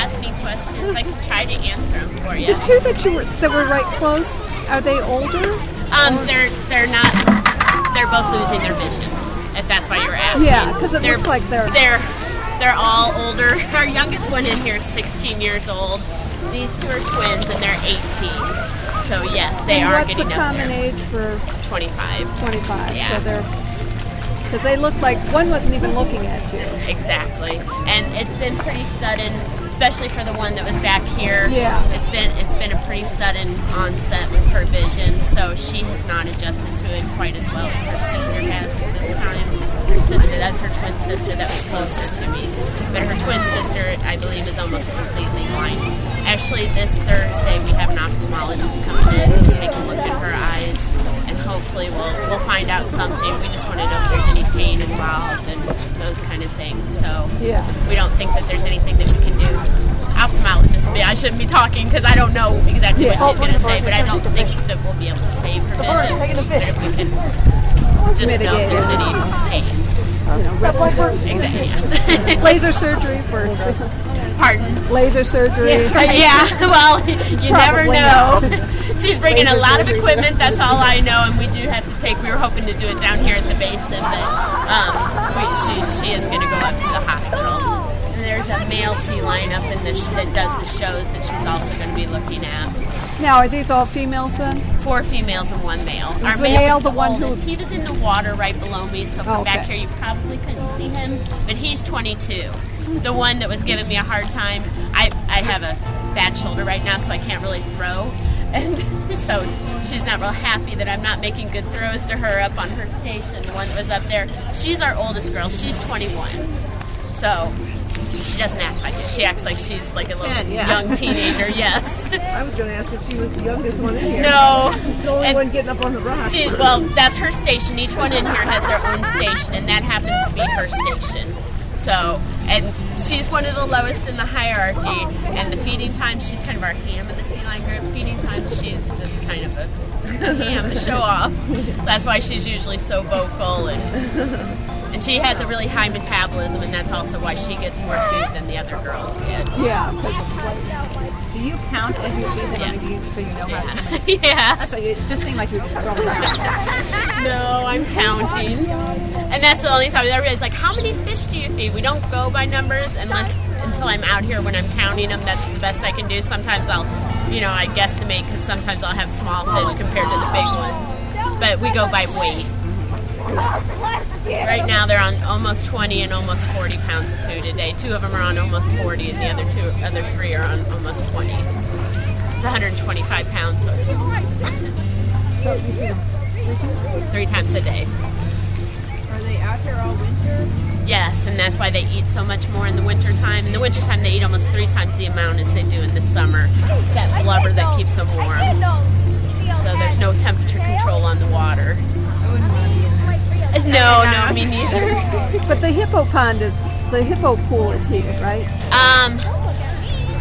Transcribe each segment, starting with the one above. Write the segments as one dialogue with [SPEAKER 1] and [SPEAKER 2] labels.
[SPEAKER 1] has any questions, I can try to answer them for you.
[SPEAKER 2] The two that were right close, are they older?
[SPEAKER 1] They're not. They're both losing their vision. If that's why you're asking.
[SPEAKER 2] Yeah, because it looks like
[SPEAKER 1] they're all older. Our youngest one in here is 16 years old. These two are twins, and they're 18. So yes, they are getting up there.
[SPEAKER 2] What's the common age for
[SPEAKER 1] 25?
[SPEAKER 2] 25.
[SPEAKER 1] Yeah.
[SPEAKER 2] So they're, because they look like one wasn't even looking at you.
[SPEAKER 1] Exactly, and it's been pretty sudden, especially for the one that was back here.
[SPEAKER 2] Yeah.
[SPEAKER 1] It's been a pretty sudden onset with her vision, so she has not adjusted to it quite as well as her sister has at this time. That's her twin sister that was closer to me, but her twin sister, I believe, is almost completely blind. Actually, this Thursday we have an ophthalmologist coming in to take a look at her eyes, and hopefully we'll find out something. We just want to know if there's any pain involved and those kind of things. So we don't think that there's anything that we can do. Ophthalmologist, I shouldn't be talking because I don't know exactly what she's going to say, but I don't think that we'll be able to save her vision. But if we can just know if there's any pain. Exactly. Yeah.
[SPEAKER 2] Laser surgery for.
[SPEAKER 1] Pardon?
[SPEAKER 2] Laser surgery.
[SPEAKER 1] Yeah. Well, you never know. She's bringing a lot of equipment. That's all I know, and we do have to take. We were hoping to do it down here at the basin, but she is going to go up to the hospital. And there's a male sea lion up in that does the shows that she's also going to be looking at.
[SPEAKER 2] Now, are these all females then?
[SPEAKER 1] 4 females and 1 male.
[SPEAKER 2] Our male the one
[SPEAKER 1] oldest. He was in the water right below me, so from back here you probably couldn't see him, but he's 22. The one that was giving me a hard time, I have a bad shoulder right now, so I can't really throw, and so she's not real happy that I'm not making good throws to her up on her station. The one that was up there, she's our oldest girl. She's 21, so she doesn't act like it. She acts like she's like a little young teenager. Yes.
[SPEAKER 3] I was going to ask if she was the youngest one in here.
[SPEAKER 1] No.
[SPEAKER 3] She's the only one getting up on the rock.
[SPEAKER 1] Well, that's her station. Each one in here has their own station, and that happens to be her station. So, and she's one of the lowest in the hierarchy. And the feeding time, she's kind of our ham of the sea lion group. Feeding time, she's just kind of a ham to show off. So that's why she's usually so vocal and she has a really high metabolism, and that's also why she gets more food than the other girls get.
[SPEAKER 2] Yeah.
[SPEAKER 4] Do you count as you feed them?
[SPEAKER 1] Yes.
[SPEAKER 4] So you know how to.
[SPEAKER 1] Yeah.
[SPEAKER 4] So it just seemed like you were just throwing them out.
[SPEAKER 1] No, I'm counting. And that's the only time I realize, like, how many fish do you feed? We don't go by numbers until I'm out here when I'm counting them. That's the best I can do. Sometimes I guesstimate because sometimes I'll have small fish compared to the big ones. But we go by weight. Right now they're on almost 20 and almost 40 pounds of food a day. 2 of them are on almost 40, and the other 3 are on almost 20. It's 125 pounds, so it's a lot. 3 times a day.
[SPEAKER 3] Are they out here all winter?
[SPEAKER 1] Yes, and that's why they eat so much more in the wintertime. In the wintertime, they eat almost 3 times the amount as they do in the summer. That blubber that keeps them warm. So there's no temperature control on the water. No, me neither.
[SPEAKER 2] But the hippo pool is heated, right?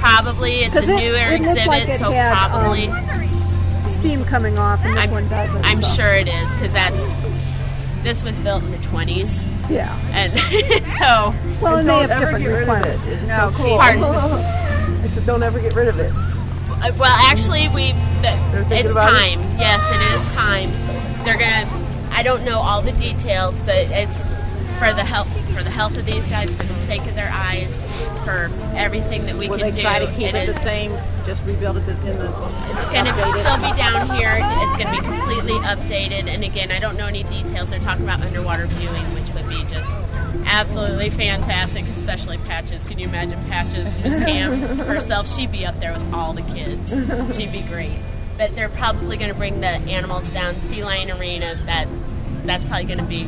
[SPEAKER 1] Probably. It's a newer exhibit,
[SPEAKER 2] like it
[SPEAKER 1] so
[SPEAKER 2] had,
[SPEAKER 1] probably.
[SPEAKER 2] Steam coming off, and this one doesn't.
[SPEAKER 1] I'm sure it is, because this was built in the 20s.
[SPEAKER 2] Yeah.
[SPEAKER 1] And so.
[SPEAKER 2] Well, and they have different requirements.
[SPEAKER 3] No, cool.
[SPEAKER 1] Pardon?
[SPEAKER 3] I said, don't ever get rid of it.
[SPEAKER 1] Well, actually, it's time. Yes, it is time. They're gonna. I don't know all the details, but it's for the health of these guys, for the sake of their eyes, for everything that we can do.
[SPEAKER 4] Will they try to keep it the same, just rebuild it in the...
[SPEAKER 1] It's going to still be down here. It's going to be completely updated. And again, I don't know any details. They're talking about underwater viewing, which would be just absolutely fantastic, especially Patches. Can you imagine Patches, Miss Ham herself? She'd be up there with all the kids. She'd be great. But they're probably going to bring the animals down. Sea Lion Arena, that's probably going to be...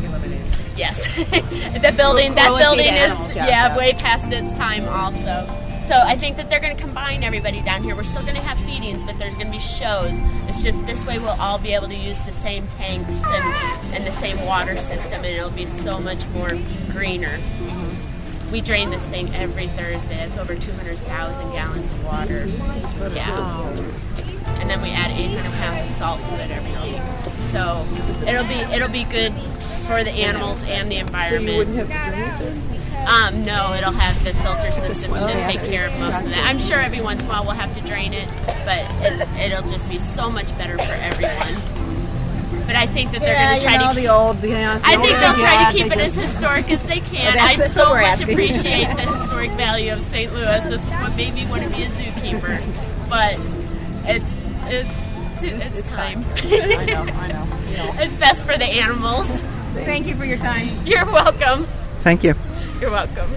[SPEAKER 1] Yes. That building is way past its time also. So I think that they're going to combine everybody down here. We're still going to have feedings, but there's going to be shows. It's just this way we'll all be able to use the same tanks and the same water system, and it'll be so much more greener. Mm-hmm. We drain this thing every Thursday. It's over 200,000 gallons of water. Yeah. And then we add 800 pounds of salt to it every week. So it'll be good for the animals and the environment.
[SPEAKER 3] So you wouldn't have to
[SPEAKER 1] No, it'll have the filter system should take care of most of that. I'm sure every once in a while we'll have to drain it, but it'll just be so much better for everyone. But I think that they're going to try to. I think they'll try to keep it as historic as they can. I so much appreciate the historic value of St. Louis. This is what made me want to be a zookeeper. But it's time.
[SPEAKER 4] I know.
[SPEAKER 1] It's best for the animals.
[SPEAKER 4] Thank you for your time.
[SPEAKER 1] You're welcome.
[SPEAKER 5] Thank you.
[SPEAKER 1] You're welcome.